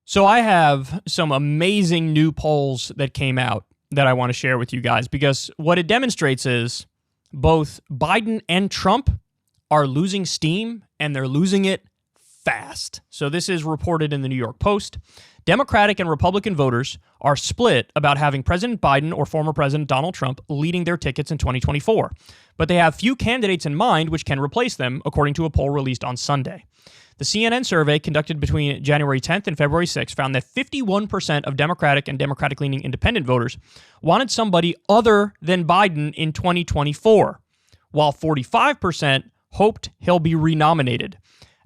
So I have some amazing new polls that came out that I want to share with you guys, because what it demonstrates is both Biden and Trump are losing steam, and they're losing it fast. So this is reported in the New York Post. Democratic and Republican voters are split about having President Biden or former President Donald Trump leading their tickets in 2024. But they have few candidates in mind which can replace them, according to a poll released on Sunday. The CNN survey conducted between January 10th and February 6th found that 51% of Democratic and Democratic-leaning independent voters wanted somebody other than Biden in 2024, while 45% hoped he'll be renominated.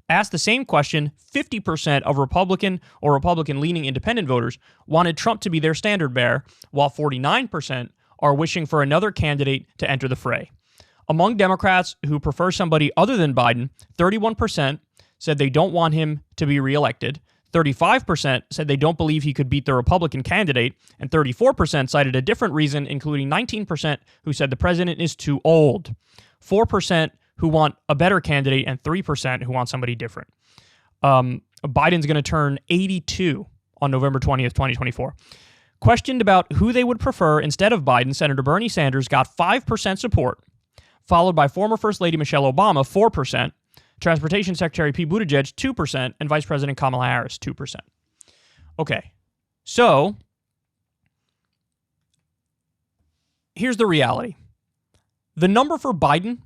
Asked the same question, 50% of Republican or Republican-leaning independent voters wanted Trump to be their standard bearer, while 49% are wishing for another candidate to enter the fray. Among Democrats who prefer somebody other than Biden, 31% said they don't want him to be reelected, 35% said they don't believe he could beat the Republican candidate, and 34% cited a different reason, including 19% who said the president is too old, 4% who want a better candidate, and 3% who want somebody different. Biden's going to turn 82 on November 20th, 2024. Questioned about who they would prefer instead of Biden, Senator Bernie Sanders got 5% support, followed by former First Lady Michelle Obama, 4%, Transportation Secretary Pete Buttigieg, 2%, and Vice President Kamala Harris, 2%. Okay, so here's the reality. The number for Biden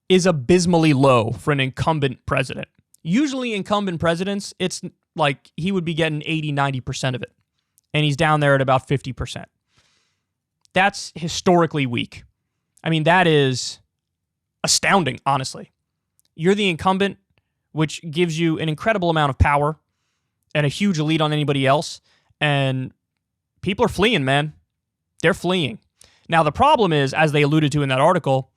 is abysmally low for an incumbent president. Usually incumbent presidents, it's like he would be getting 80, 90% of it, and he's down there at about 50%. That's historically weak. I mean, that is astounding, honestly. You're the incumbent, which gives you an incredible amount of power and a huge lead on anybody else. And people are fleeing, man. They're fleeing. Now, the problem is, as they alluded to in that article,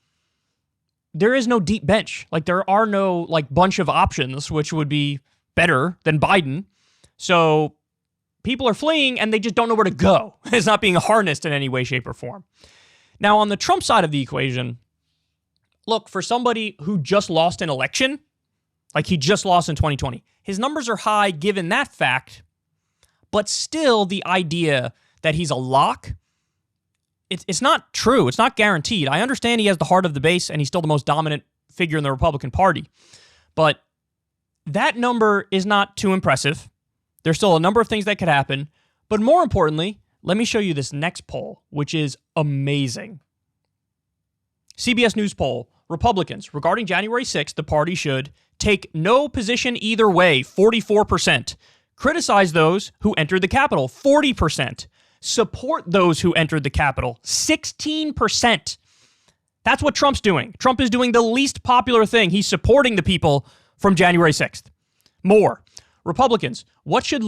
there is no deep bench. Like, there are no, bunch of options, which would be better than Biden. So people are fleeing, and they just don't know where to go. It's not being harnessed in any way, shape, or form. Now, on the Trump side of the equation, look, for somebody who just lost an election, like he just lost in 2020, his numbers are high given that fact, but still the idea that he's a lock, it's not true. It's not guaranteed. I understand he has the heart of the base and he's still the most dominant figure in the Republican Party, but that number is not too impressive. There's still a number of things that could happen, but more importantly, let me show you this next poll, which is amazing. CBS News poll, Republicans, regarding January 6th, the party should take no position either way, 44%. Criticize those who entered the Capitol, 40%. Support those who entered the Capitol, 16%. That's what Trump's doing. Trump is doing the least popular thing. He's supporting the people from January 6th. More. Republicans, what should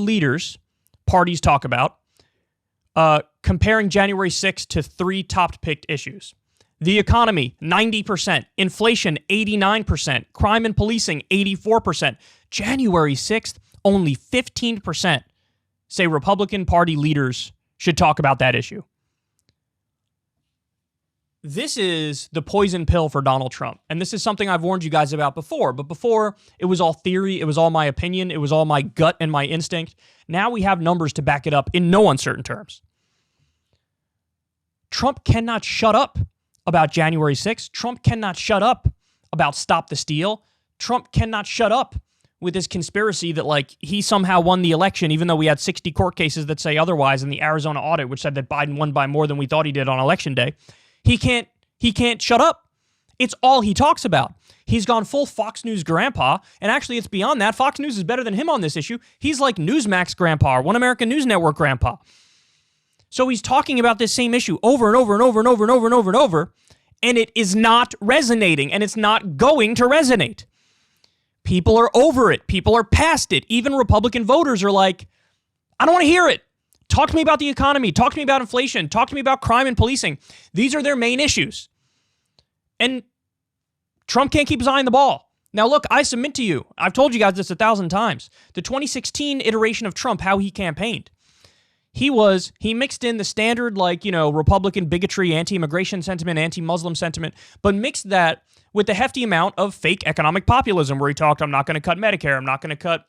parties talk about? Comparing January 6th to three top-picked issues. The economy, 90%. Inflation, 89%. Crime and policing, 84%. January 6th, only 15% say Republican Party leaders should talk about that issue. This is the poison pill for Donald Trump. And this is something I've warned you guys about before. But before, it was all theory. It was all my opinion. It was all my gut and my instinct. Now we have numbers to back it up in no uncertain terms. Trump cannot shut up about January 6th. Trump cannot shut up about Stop the Steal. Trump cannot shut up with his conspiracy that, he somehow won the election, even though we had 60 court cases that say otherwise, in the Arizona audit, which said that Biden won by more than we thought he did on election day. He can't shut up. It's all he talks about. He's gone full Fox News grandpa, and actually it's beyond that. Fox News is better than him on this issue. He's like Newsmax grandpa or One American News Network grandpa. So he's talking about this same issue over and over and over and over and over and over and over, and it is not resonating, and it's not going to resonate. People are over it. People are past it. Even Republican voters are like, I don't want to hear it. Talk to me about the economy. Talk to me about inflation. Talk to me about crime and policing. These are their main issues. And Trump can't keep his eye on the ball. Now, look, I submit to you, I've told you guys this 1,000 times, the 2016 iteration of Trump, how he campaigned. He mixed in the standard, Republican bigotry, anti-immigration sentiment, anti-Muslim sentiment, but mixed that with the hefty amount of fake economic populism where he talked, I'm not going to cut Medicare, I'm not going to cut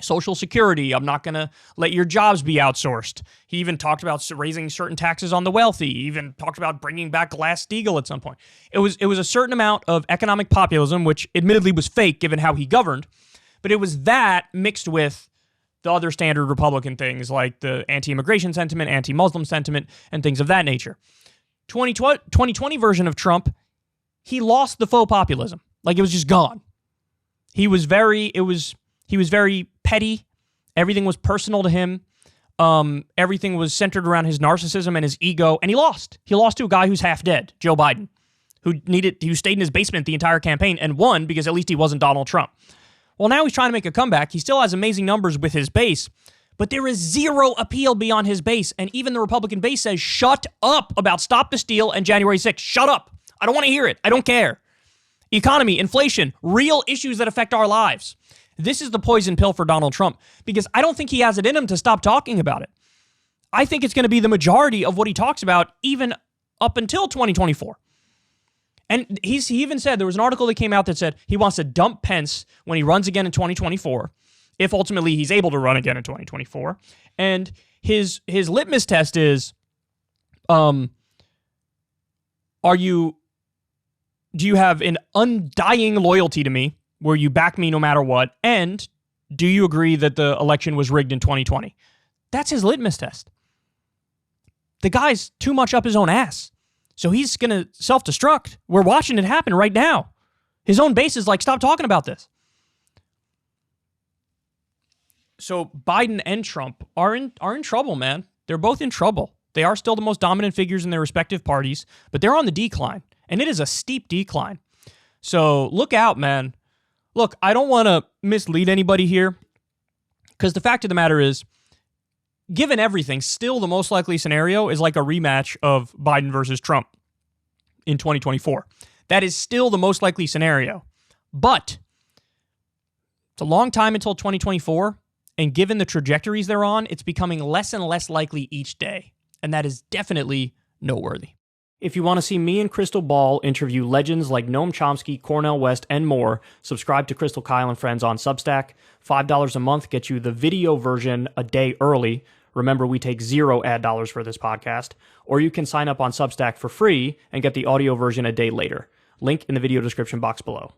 Social Security, I'm not going to let your jobs be outsourced. He even talked about raising certain taxes on the wealthy. He even talked about bringing back Glass-Steagall at some point. It was a certain amount of economic populism, which admittedly was fake given how he governed, but it was that mixed with the other standard Republican things like the anti-immigration sentiment, anti-Muslim sentiment, and things of that nature. 2020 version of Trump, he lost the faux populism. Like, it was just gone. He was very petty. Everything was personal to him. Everything was centered around his narcissism and his ego, and he lost. He lost to a guy who's half dead, Joe Biden, who stayed in his basement the entire campaign and won because at least he wasn't Donald Trump. Well, now he's trying to make a comeback. He still has amazing numbers with his base, but there is zero appeal beyond his base, and even the Republican base says, shut up about Stop the Steal and January 6th. Shut up. I don't want to hear it. I don't care. Economy, inflation, real issues that affect our lives. This is the poison pill for Donald Trump because I don't think he has it in him to stop talking about it. I think it's going to be the majority of what he talks about even up until 2024. And he even said, there was an article that came out that said he wants to dump Pence when he runs again in 2024, if ultimately he's able to run again in 2024. And his litmus test is, do you have an undying loyalty to me where you back me no matter what? And do you agree that the election was rigged in 2020? That's his litmus test. The guy's too much up his own ass. So he's going to self-destruct. We're watching it happen right now. His own base is like, stop talking about this. So Biden and Trump are in trouble, man. They're both in trouble. They are still the most dominant figures in their respective parties, but they're on the decline. And it is a steep decline. So look out, man. Look, I don't want to mislead anybody here because the fact of the matter is, given everything, still the most likely scenario is like a rematch of Biden versus Trump in 2024. That is still the most likely scenario. But it's a long time until 2024, and given the trajectories they're on, it's becoming less and less likely each day. And that is definitely noteworthy. If you want to see me and Crystal Ball interview legends like Noam Chomsky, Cornel West, and more, subscribe to Crystal Kyle and Friends on Substack. $5 a month gets you the video version a day early. Remember, we take $0 ad dollars for this podcast. Or you can sign up on Substack for free and get the audio version a day later. Link in the video description box below.